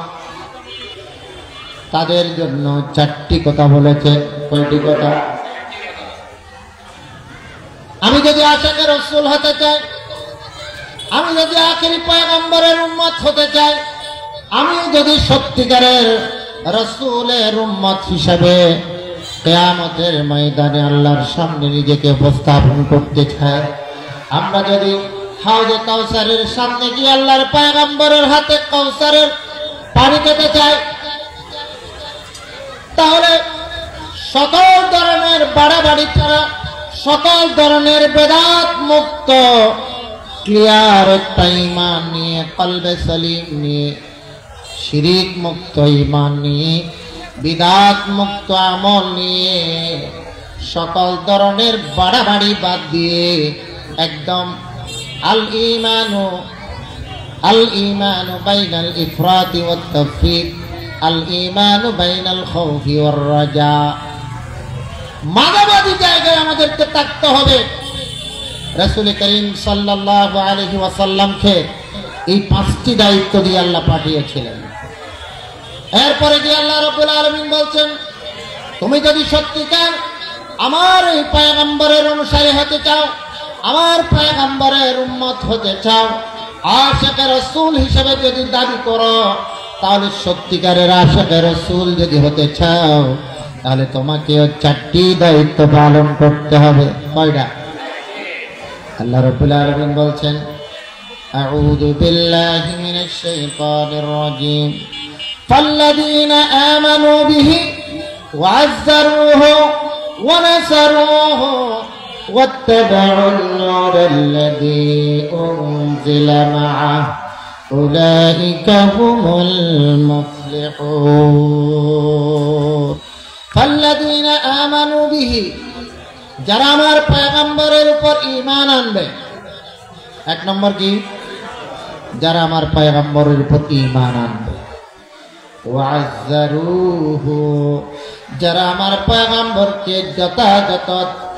তাদের জন্য 4টি কথা বলেছে। কয়টি কথা? আমি যদি আশিকে রাসূল হতে চাই, আমি যদি আখেরি পয়গম্বরের উম্মত হতে চাই, আমি যদি সত্যিকারের রাসূলের উম্মত হিসাবে কিয়ামতের ময়দানে আল্লাহর সামনে নিজেকে উপস্থাপন করতে চাই, আমরা যদি হাউজে কাউসারের সামনে গিয়ে আল্লাহর পয়গম্বরের হাতে কাউসারের পানি খেতে চাই, তাহলে সকল ধরনের বাড়াবাড়ি ছাড়া, সকল ধরনের বেদাত মুক্ত ক্লিয়ার একটা ঈমান নিয়ে, কলবে সলিম নিয়ে, শিরিক মুক্ত ঈমান নিয়ে, বিদাত মুক্ত আমল নিয়ে, সকল ধরনের বাড়াবাড়ি বাদ দিয়ে একদম আল ঈমানু বাইনাল ইফরাতি ওয়াত তাফরীত, আল ঈমানু বাইনাল খাউফি ওয়ার রাজা। মাঝামাঝি জায়গায় আমাদেরকে থাকতে হবে। রাসূল করিম সাল্লাল্লাহু আলাইহি ওয়াসাল্লামকে এই 5টি দায়িত্ব দিয়ে আল্লাহ পাঠিয়েছিলেন। এরপরে যে আল্লাহ রাব্বুল আলামিন বলছেন, তুমি যদি সত্যিকার আমার এই পয়গম্বরের অনুসারী হতে চাও, আমার পয়গম্বরের উম্মত হতে চাও, আশিকে রাসূল হিসেবে যদি দাবি করো, তাহলে সত্যিকারের আশিকে রাসূল যদি হতে চাও, তাহলে তোমাকে 4টি দায়িত্ব পালন করতে হবে। কয়টা? আল্লাহ রাব্বুল আলামিন বলছেন, আউযু বিল্লাহি মিনাশ শাইতানির রাজীম, ফাল্লাযীনা আমানু বিহি ওয়া'আজ্জারূহু ওয়া নাসারূহু ওয়াত্তাবা'উন নূরাল্লাযী উনজিলা মা'আহু উলাইকা হুমুল মুফলিহুন। ফাল্লাযীনা আমানু বিহি, যারা আমার পয়গম্বরের উপর ঈমান আনবে। 1 নম্বর কি? যারা আমার পয়গম্বরের উপর ঈমান আনবে। ওয়া'আজ্জারূহু, যারা আমার পয়গম্বরকে যথাযথ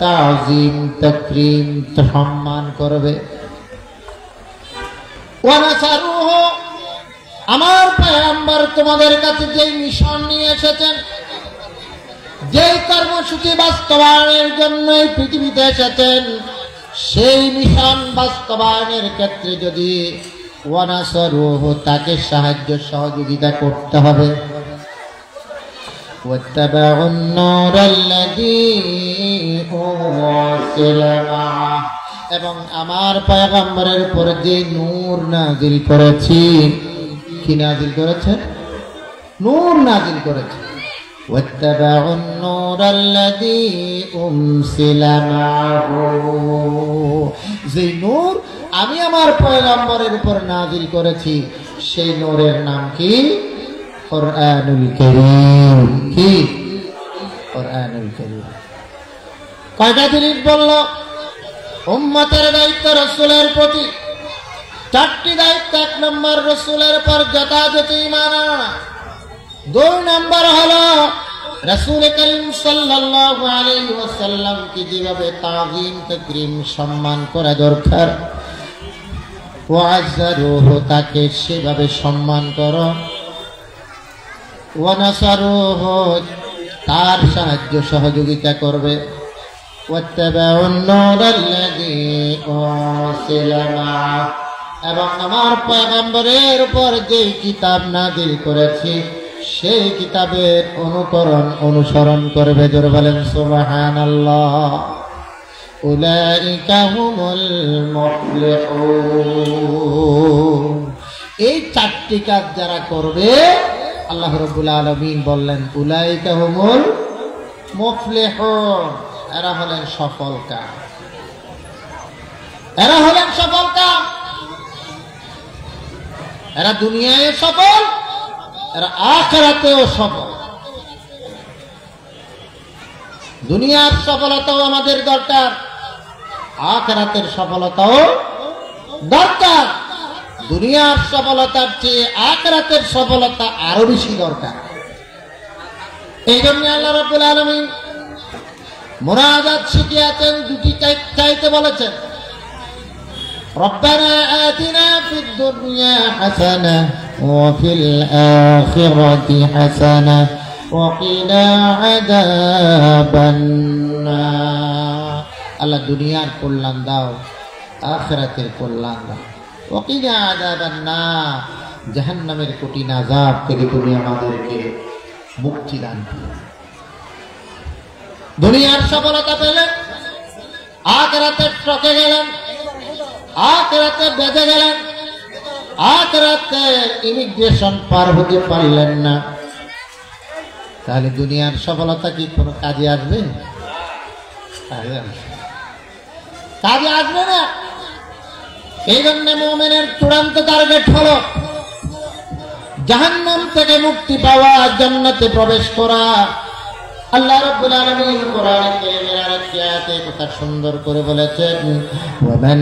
তাজিম তাকরীম সম্মান করবে। ওয়া নাসারূহু, আমার পয়গম্বর তোমাদের কাছে যে মিশন নিয়ে এসেছেন, যেই কর্মসূচি বাস্তবায়নের জন্য এই পৃথিবীতে এসেছেন, সেই মিশন বাস্তবায়নের ক্ষেত্রে যদি ওয়া নাসারূহু, তাকে সাহায্য সহযোগিতা করতে হবে। ওয়াত্তাবা'উন নূরাল্লাযী উনজিলা মা'আহু, এবং আমার পয়গম্বরের উপর যে নূর নাজিল করেছি। কি নাজিল করেছে? নূর নাজিল করেছে। ওয়াত্তাবা'উন নূরাল্লাযী উনজিলা মা'আহু, যে নূর আমি আমার পয়গম্বরের উপর নাজিল করেছি, সেই নূরের নাম কি? কুরআনুল কারীম। কি? কুরআনুল কারীম। কয়টা জিনিস বলল? উম্মতের দায়িত্ব রাসূলের প্রতি 4টি দায়িত্ব। 1 নম্বর রাসূলের উপর যথাযথ ঈমান আনা। 2 নম্বর হলো রাসূল করিম সাল্লাল্লাহু আলাইহি ওয়াসাল্লাম কি যেভাবে তাজিম তাকরীম সম্মান করা দরকার, ওয়া'আজ্জারূহু, তাকে সেভাবে সম্মান করো। ওয়া নাসারূহু, তার সাহায্য সহযোগিতা করবে। ওয়াত্তাবা'উন নূরাল্লাযী উনজিলা মা'আহু, এবং আমার পয়গম্বরের উপর যে কিতাব নাযিল করেছি, সেই কিতাবের অনুসরণ করবে। জোরে বলেন সুবহানাল্লাহ। উলাইকা হুমুল মুফলিহুন। এই 4টি কাজ যারা করবে, আল্লাহ রাব্বুল আলামিন বললেন উলাইকা হুমুল মুফলিহুন, এরা হলেন সফল কাম। এরা হলেন সফল কাম। এরা দুনিয়ায় সফল, এরা আখিরাতেও সফল। দুনিয়ার সফলতাও আমাদের দরকার, আখিরাতের সফলতাও দরকার। দুনিয়ার সফলতার চেয়ে আখিরাতের সফলতা আরো বেশি দরকার। এই জন্য আল্লাহ রাব্বুল আলামিন মুনাজাত শিখিয়েছেন, 2টি চাইতে বলেছেন। রব্বানা আতিনা ফিদ দুনিয়া হাসানাহ ওয়া ফিল আখিরাতি হাসানাহ ওয়া কিনা আযাবান নার। আল্লাহ দুনিয়ার কল্যাণ দাও, আখিরাতের কল্যাণ দাও। ওয়া কিনা আযাবান নার, জাহান্নামের কঠিন আযাব থেকে তুমি আমাদেরকে মুক্তি দান করো। দুনিয়ার সফলতা পেলেন, আখিরাতে টকে গেলেন, আখিরাতে বেঁধে গেলেন, আখিরাতে ইমিগ্রেশন পার হতে পারলেন না, তাহলে দুনিয়ার সফলতা কি কোনো কাজে আসবে? কাজে আসবে না। এই জন্য মুমিনের চূড়ান্ত টার্গেট হলো জাহান্নাম থেকে মুক্তি পাওয়া, জান্নাতে প্রবেশ করা। আল্লাহ রাব্বুল আলামিন কোরআনে কারীমের আরেকটি আয়াতে কথা সুন্দর করে বলেছেন, ওয়া মান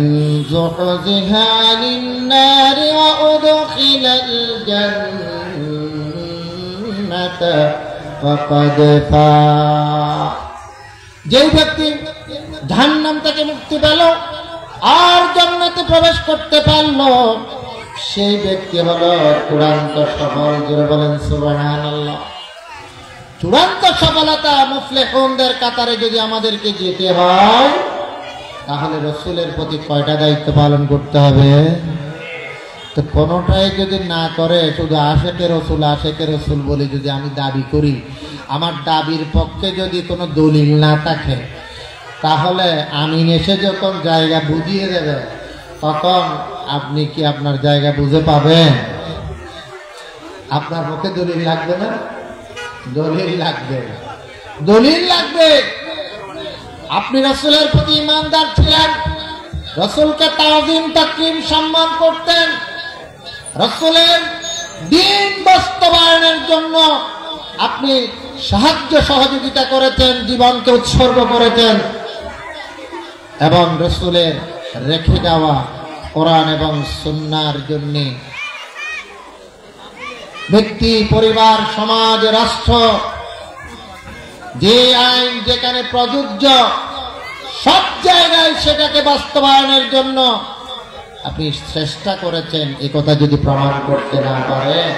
যুহজিহা লিন-নারি ওয়া উদখিলাল জান্নাতা ফাকাদ ফাজ। যেই ব্যক্তি জাহান্নাম থেকে মুক্তি পেল আর জান্নাতে প্রবেশ করতে পারল, সেই ব্যক্তি হলো চূড়ান্ত সফল। জোরে বলেন সুবহানাল্লাহ। চূড়ান্ত সফলতা মুফলিহুনদের কাতারে যদি আমাদেরকে যেতে হয়, তাহলে রাসূলের প্রতি কয়টা দায়িত্ব পালন করতে হবে? তো কোনোটাই যদি না করে, শুধু আশেকে রসুল বলে যদি আমি দাবি করি, আমার দাবির পক্ষে যদি কোনো দলিল না থাকে, তাহলে আমিন এসে যখন জায়গা বুঝিয়ে দেবে, তখন আপনি কি আপনার জায়গা বুঝে পাবেন? আপনার পক্ষে দলিল লাগবে না? দলিল লাগবে, দলিল লাগবে। আপনি রাসূলের প্রতি ঈমানদার ছিলেন, রাসূলকে তাওযীম তাকরীম সম্মান করতেন, রাসূলের দ্বীন বাস্তবায়নের জন্য আপনি সাহায্য সহযোগিতা করেছেন, জীবনকে উৎসর্গ করেছেন, এবং রাসূলের রেখে যাওয়া কোরআন এবং সুন্নাহর জন্য ব্যক্তি, পরিবার, সমাজ, রাষ্ট্র যে আইন যেখানে প্রযোজ্য, সব জায়গায় সেটাকে বাস্তবায়নের জন্য আপনি চেষ্টা করেছেন। এই কথা যদি প্রমাণ করতে না পারেন,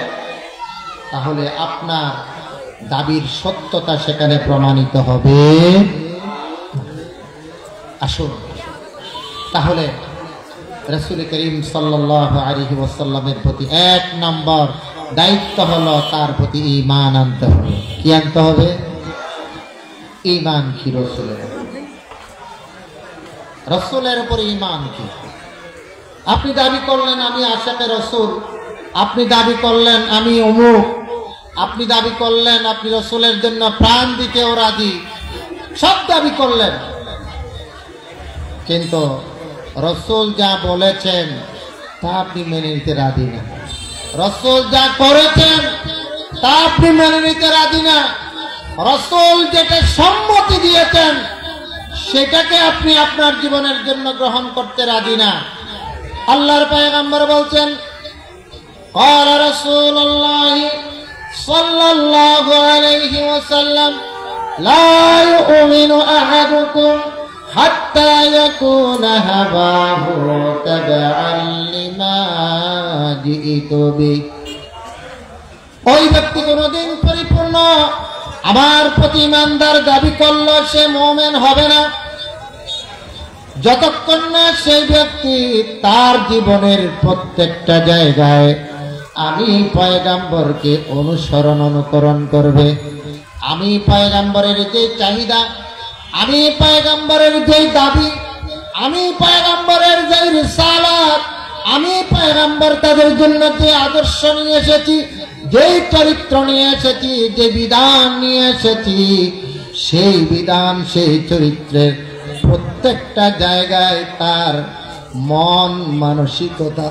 তাহলে আপনার দাবির সত্যতা সেখানে প্রমাণিত হবে। আসুন তাহলে রাসূল করিম সাল্লাল্লাহু আলাইহি ওয়াসাল্লামের প্রতি 1 নম্বর দায়িত্ব হলো তার প্রতি ঈমান আনতে হবে। কি আনতে হবে? ঈমান কি রাসূলের উপর ঈমান কি? আপনি দাবি করলেন আমি আশিকে রাসূল, আপনি দাবি করলেন আমি অমুক, আপনি দাবি করলেন আপনি রাসূলের জন্য প্রাণ দিতেও রাজি, সব দাবি করলেন, কিন্তু রাসূল যা বলেছেন তা আপনি মেনে নিতে রাজি না। রাসূল যা করেছেন তা আপনি মেনে নিতে রাজি না। রাসূল যেটা সম্মতি দিয়েছেন সেটাকে আপনি আপনার জীবনের জন্য গ্রহণ করতে রাজি না। আল্লাহর পয়গম্বর বলছেন, قال رسول الله صلى الله عليه وسلم لا يؤمن أحدكم حتى يكون هواه تبعا لما جئت به। ওই ব্যক্তি কোনদিন পরিপূর্ণ আমার প্রতি ঈমানদার দাবি করলো সে মুমিন হবে না, যতক্ষণ না সেই ব্যক্তি তার জীবনের প্রত্যেকটা জায়গায় আমি পয়গম্বরকে অনুকরণ করবে। আমি পয়গম্বরের যে চাহিদা, আমি পয়গম্বরের যে দাবি, আমি পয়গম্বরের যে রিসালাত, আমি পয়গম্বর তাদের জন্য যে আদর্শ নিয়ে এসেছি, যেই চরিত্র নিয়ে এসেছি, যে বিধান নিয়ে এসেছি, সেই বিধান সেই চরিত্রের প্রত্যেকটা জায়গায় তার মন মানসিকতা,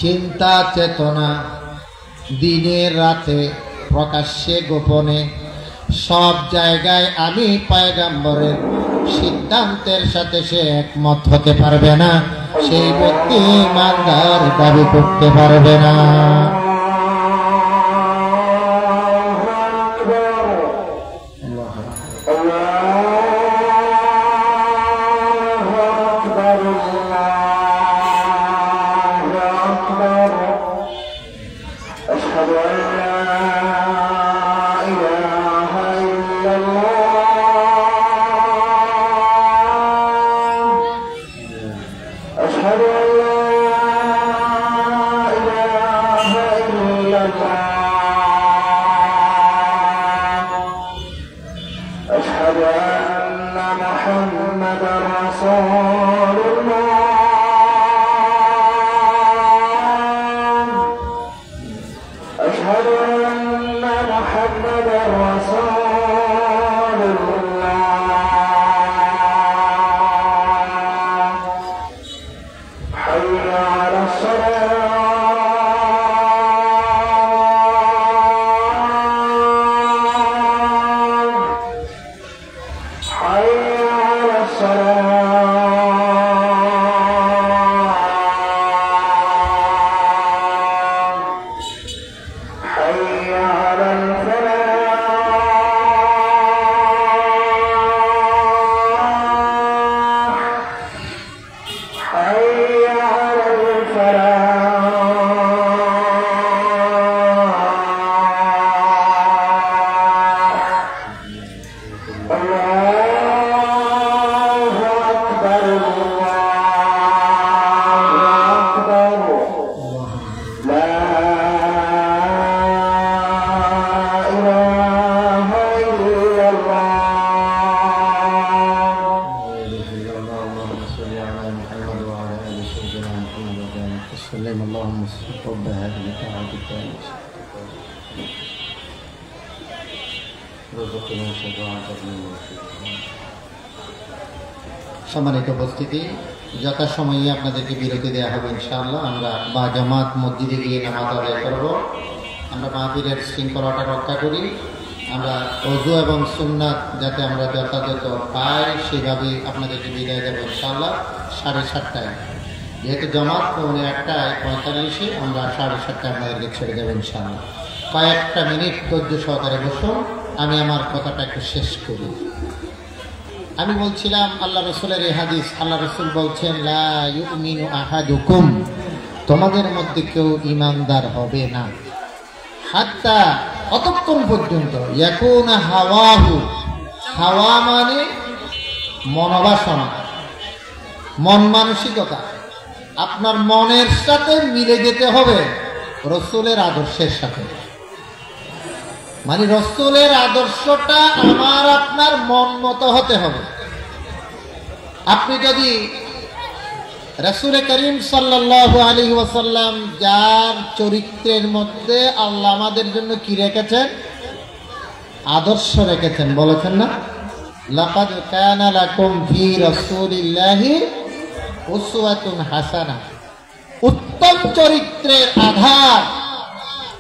চিন্তা চেতনা, দিনে রাতে প্রকাশ্যে গোপনে সব জায়গায় আমি পয়গম্বরের সিদ্ধান্তের সাথে সে একমত হতে পারবে না, সেই ব্যক্তি ঈমানদার দাবি করতে পারবে না। حي على حب هذه طاعتك رزقنا شفاعتك সম্মানিত উপস্থিতি, যথাসময়ে আপনাদেরকে বিরতি দেওয়া হবে ইনশাআল্লাহ। আমরা বা জামাত মসজিদে গিয়ে নামাজ আদায় করব। আমরা মাহফিলের শৃঙ্খলাটা রক্ষা করি। আমরা ওযু এবং সুন্নাত যাতে আমরা যথাযথ পাই সেভাবে আপনাদেরকে বিদায় দেবো ইনশাআল্লাহ 7:30টায়। যেহেতু জামাত 1:45 আমরা 7:30টায় আপনাদেরকে ছেড়ে দেবো ইনশাআল্লাহ। কয়েকটা মিনিট ধৈর্য সহকারে বসুন, আমি আমার কথাটা একটু শেষ করি। আমি বলছিলাম আল্লাহ রসুলের এই হাদিস, আল্লাহ রসুল বলছেন লা ইউমিনু আহাদুকুম, তোমাদের মধ্যে কেউ ঈমানদার হবে না হাত্তা, অতক্ষণ পর্যন্ত ইয়াকুনা হাওয়াহু, হাওয়া মানে মনোবাসনা, মন মানসিকতা, আপনার মনের সাথে মিলে যেতে হবে রসুলের আদর্শের সাথে। মানে রসুলের আদর্শটা আমার আপনার মন মতো হতে হবে। আপনি যদি রাসূল করিম সাল্লাল্লাহু আলাইহি ওয়াসাল্লাম যার চরিত্রের মধ্যে আল্লাহ আমাদের জন্য কি রেখেছেন, আদর্শ রেখেছেন, বলেছেন না লাকাদ কানা লাকুম ফি রাসূলিল্লাহি উসওয়াতুন হাসানাহ, উত্তম চরিত্রের আধার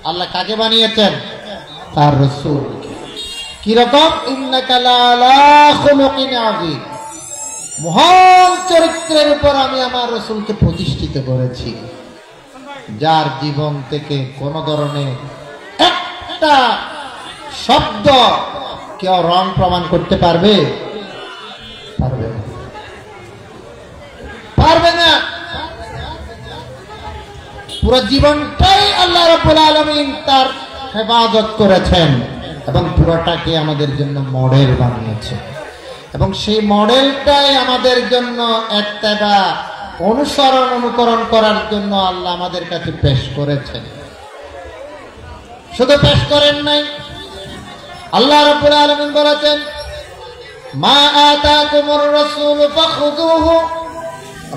আল্লাহ কাকে বানিয়েছেন, তার রাসূলকে। কিরকম, ইন্নাকা লাআলা খুলুকিন আযীম, মহান চরিত্রের উপর আমি আমার রাসূলকে প্রতিষ্ঠিত করেছি, যার জীবন থেকে কোন ধরনের একটা শব্দ কেউ রং প্রমাণ করতে পারবে? পারবে না, পারবে না। পুরো জীবনটাই আল্লাহ রাব্বুল আলামিন তার হেফাজত করেছেন এবং পুরোটাকে আমাদের জন্য মডেল বানিয়েছেন, এবং সেই মডেলটাই আমাদের জন্য ইত্তেবা, অনুসরণ অনুকরণ করার জন্য আল্লাহ আমাদের কাছে পেশ করেছেন। শুধু পেশ করেন নাই, আল্লাহ রাব্বুল আলামিন বলেছেন মা আতাকুমুর রাসূল ফাখুযুহু,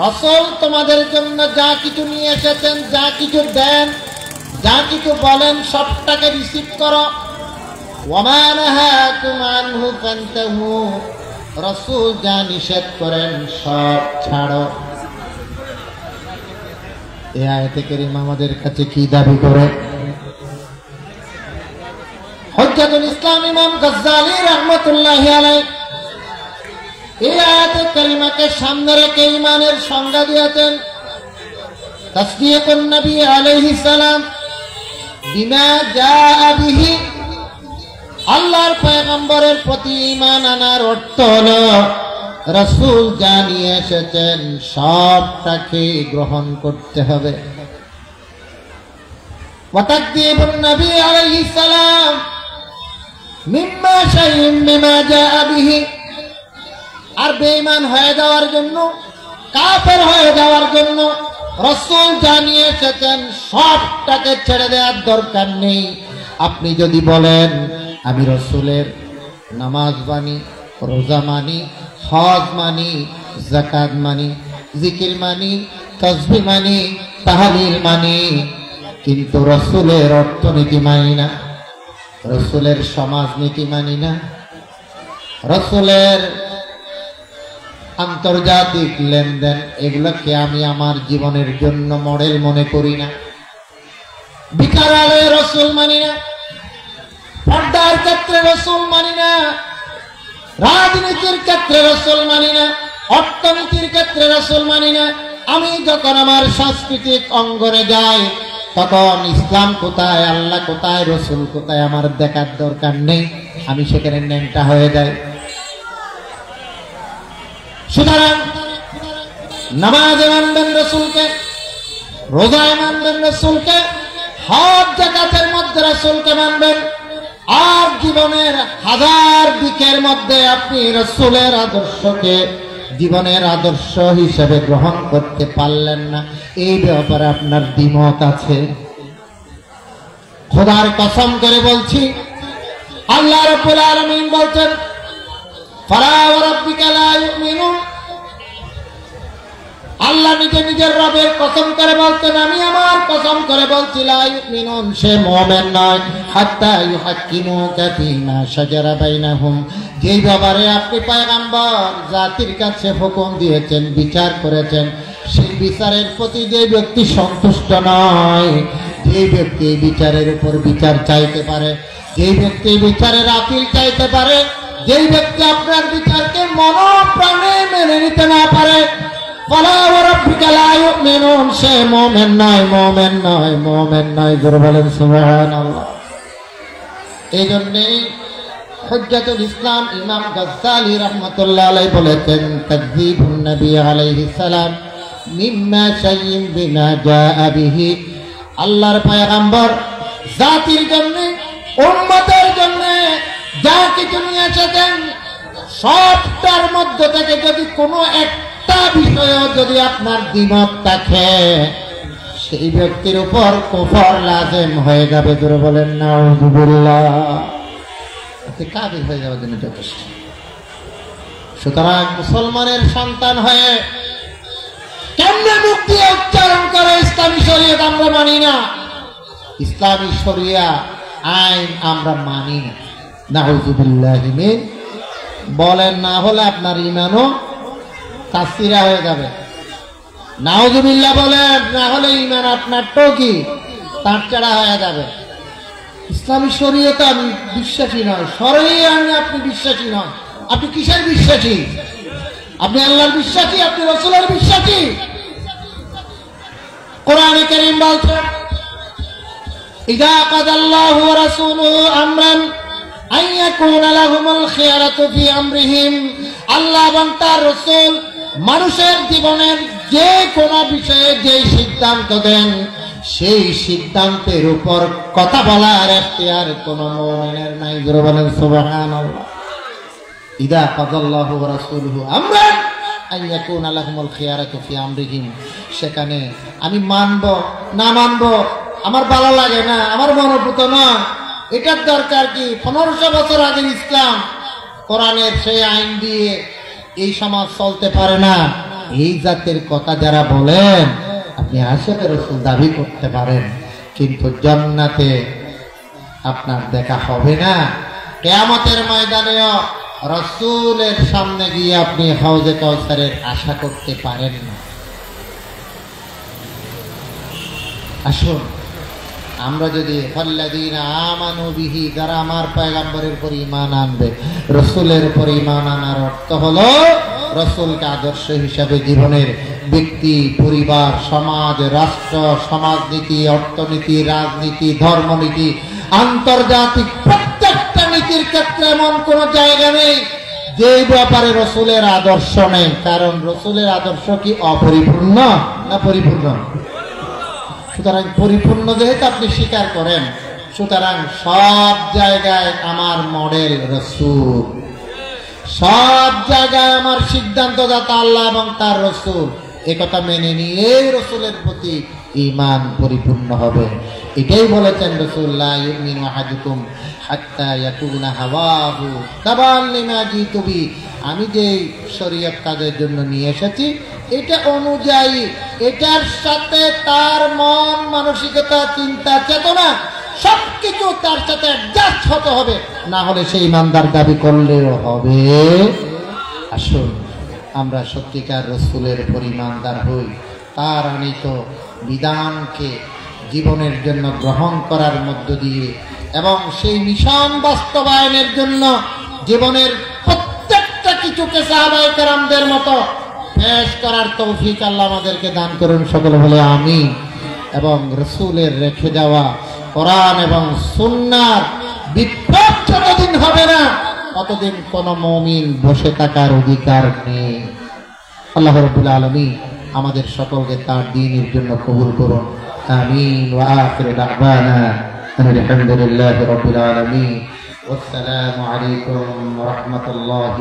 রাসূল তোমাদের জন্য যা কিছু নিয়ে এসেছেন, যা কিছু দেন, যা কিছু বলেন সবটাকে রিসিভ করো। ওয়া মা নাহাকুম আনহু ফান্তাহু, রাসূল যা নিষেধ করেন সব ছাড়ো। এই আয়াতে কারিমা আমাদের কাছে কি দাবি করে? হুজ্জাতুল ইসলাম ইমাম গাজ্জালী রাহমাতুল্লাহি আলাইহি এই আয়াতে কারিমাকে সামনে রেখে ঈমানের সংজ্ঞা দিয়েছেন তাসদীকুন নবী আলাইহিস সালাম বিমা জাআ বিহি, আল্লাহর পয়গম্বরের প্রতি ঈমান আনার অর্থ হলো রাসূল যা নিয়ে এসেছেন সবটাকে গ্রহণ করতে হবে। ওয়া তাকযীবুন নবী আলাইহিস সালাম মিম্মা শাইইন বিমা জাআ বিহি, আর বেঈমান হয়ে যাওয়ার জন্য, কাফের হয়ে যাওয়ার জন্য রাসূল যা নিয়ে এসেছেন সবটাকে ছেড়ে দেওয়ার দরকার নেই। আপনি যদি বলেন আমি রাসূলের নামাজ মানি, রোজা মানি, হজ মানি, যাকাত মানি, জিকির মানি, তাসবিহ মানি, তাহলিল মানি, কিন্তু রাসূলের অর্থনীতি মানি না, রাসূলের সমাজনীতি মানি না, রাসূলের আন্তর্জাতিক লেনদেন এগুলোকে আমি আমার জীবনের জন্য মডেল মনে করি না, বিকারালয়ে রাসূল মানি না, পর্দার ক্ষেত্রে রাসূল মানি না, রাজনীতির ক্ষেত্রে রাসূল মানি না, অর্থনীতির ক্ষেত্রে রাসূল মানি না। আমি যখন আমার সাংস্কৃতিক অঙ্গনে যাই তখন ইসলাম কোথায়, আল্লাহ কোথায়, রাসূল কোথায় আমার দেখার দরকার নেই, আমি সেখানে ন্যাংটা হয়ে যাই। সুতরাং নামাজে মানবেন রাসূলকে, রোজায় মানবেন রাসূলকে, হজ যাকাতের মধ্যে রাসূলকে মানবেন। আর জীবনের হাজার দিকের মধ্যে আপনি রাসূলের আদর্শকে জীবনের আদর্শ হিসেবে গ্রহণ করতে পারলেন না, এই ব্যাপারে আপনার দ্বিমত আছে। খোদার কসম করে বলছি, আল্লাহ রাব্বুল আলামিন বলছেন ফালা ওয়া রাব্বিকা লা ইউমিনুন, আল্লাহ নিজে নিজে নিজের রবের কসম করে বলতেন, আমি আমার কসম করে বলছি লা ইউমিনুন, সে মুমিন নয় হাত্তা ইউহাক্কিমুকা ফীমা শাজারা বাইনাহুম, যেই ব্যাপারে আপনি পয়গম্বর জাতির কাছে হুকুম দিয়েছেন, বিচার করেছেন, সেই বিচারের প্রতি যে ব্যক্তি সন্তুষ্ট নয়, যে ব্যক্তি এই বিচারের উপর বিচার চাইতে পারে, যে ব্যক্তি বিচারের আপিল চাইতে পারে, যেই ব্যক্তি আপনার বিচারকে মনোপ্রাণে মেনে নিতে না পারে, ফালা ওয়া রাব্বিকা লা ইউমিনুন, সে মুমিন নয়, মুমিন নয়, মুমিন নয়। জোরে বলেন সুবহানাল্লাহ। এই জন্যই হুজ্জাতুল ইসলাম ইমাম গাজ্জালী রাহমাতুল্লাহ আলাইহি বলেছেন, তাকযীবুন নবী আলাইহিস সালাম মিম্মা শাইইন বিমা জাআ বিহি, আল্লাহর পয়গম্বর জাতির জন্য, উম্মতের জন্য যা কিছু নিয়ে এসেছেন, সবটার মধ্যে থেকে যদি কোনো একটা বিষয়ও যদি আপনার দ্বিমত থাকে, সেই ব্যক্তির উপর কুফর লাজিম হয়ে যাবে। জোরে বলেন নাউযুবিল্লাহ, কাফির হয়ে যাওয়ার জন্য যথেষ্ট। সুতরাং মুসলমানের সন্তান হয়ে কেমনে মুখ দিয়ে উচ্চারণ করে ইসলামী শরীয়ত আমরা মানি না, ইসলামী শরিয়া আইন আমরা মানি না, নাউযুবিল্লাহ মিন বলেন, না হলে আপনার ঈমানও কাসিরা হয়ে যাবে। নাউযুবিল্লাহ বলেন, না হলে ঈমান আপনার টকি তাঁরচাড়া হয়ে যাবে। ইসলামী শরীয়তে আমি বিশ্বাসী নয়, শরীয়তে আমি আপনি বিশ্বাসী নয়। আপনি কিসের বিশ্বাসী? আপনি আল্লাহর বিশ্বাসী, আপনি রাসূলের বিশ্বাসী। কোরআনে কারীম বলছেন, ইযা কাদাল্লাহু ওয়া রাসূলুহু আমরান আন ইয়াকুনা লাহুমুল খিয়ারাতু ফি আমরিহিম, আল্লাহ এবং তার রাসূল মানুষের জীবনের যে কোনো বিষয়ে যে সিদ্ধান্ত দেন, সেই সিদ্ধান্তের উপর কথা বলার এখতিয়ার কোন মুমিনের নাই। জোরে বলেন সুবহানাল্লাহ। ইযা কাদাল্লাহু ওয়া রাসূলুহু আমরান আন ইয়াকুনা লাহুমুল খিয়ারাতু ফি আমরিহিম, সেখানে আমি মানব না মানব, আমার ভালো লাগে না, আমার মনোভূত নয়, এটার দরকার কি? 1500 বছর আগের ইসলাম, কোরআনের সেই আইন দিয়ে এই সমাজ চলতে পারে না। এই জাতের কথা যারা বলেন, আপনি আশিকে রাসূল দাবি করতে পারেন, কিন্তু জান্নাতে আপনার দেখা হবে না। কিয়ামতের ময়দানেও রাসূলের সামনে গিয়ে আপনি হাউজে কাউসারের আশা করতে পারেন না। আসুন আমরা যদি ফাল্লাযীনা আমানু বিহি, যারা আমার পয়গম্বরের উপর ঈমান আনবে, রাসূলের উপর ঈমান আনার অর্থ হলো রাসূলকে আদর্শ হিসাবে জীবনের ব্যক্তি, পরিবার, সমাজ, রাষ্ট্র, সমাজনীতি, অর্থনীতি, রাজনীতি, ধর্মনীতি, আন্তর্জাতিক প্রত্যেকটা নীতির ক্ষেত্রে এমন কোন জায়গা নেই যে ব্যাপারে রাসূলের আদর্শ নেই। কারণ রাসূলের আদর্শ কি অপরিপূর্ণ না পরিপূর্ণ? সুতরাং পরিপূর্ণ যেহেতু আপনি স্বীকার করেন, সুতরাং সব জায়গায় আমার মডেল রাসূল, সব জায়গায় আমার সিদ্ধান্তদাতা আল্লাহ এবং তার রাসূল, একথা মেনে নিয়ে রাসূলের প্রতি ঈমান পরিপূর্ণ হবে। এটাই বলেছেন রাসূল, লা ইউমিনু আহাদুকুম হাত্তা ইয়াকুনা হাওয়াহু তাবান লিমা জিতু বি, আমি যে শরীয়ত কাজের জন্য নিয়ে এসেছি এটা অনুযায়ী, এটার সাথে তার মন মানসিকতা, চিন্তা, চেতনা সবকিছু তার সাথে অ্যাডজাস্ট হতে হবে, না হলে সেই ইমানদার দাবি করলেও হবে। আসুন আমরা সত্যিকার রাসূলের উপর ইমানদার হই, তার আনিত বিধানকে জীবনের জন্য গ্রহণ করার মধ্য দিয়ে এবং সেই মিশন বাস্তবায়নের জন্য জীবনের প্রত্যেকটা কিছুকে সাহাবায়ে কেরামদের মতো পেশ করার তৌফিক আল্লাহ আমাদেরকে দান করুন। সকলে বলে আমিন। এবং রাসূলের রেখে যাওয়া কোরআন এবং সুন্নাহর বিপ্লব যতদিন হবে না, ততদিন কোন মুমিন বসে থাকার অধিকার নেই। আল্লাহ রাব্বুল আলামিন আমাদের সকলকে তার দ্বীনের জন্য কবুল করুন। আমিন। ওয়া আখিরু দাওয়ানা আলহামদুলিল্লাহি রাব্বিল আলামিন। ওয়াসসালামু আলাইকুম ওয়া রাহমাতুল্লাহি।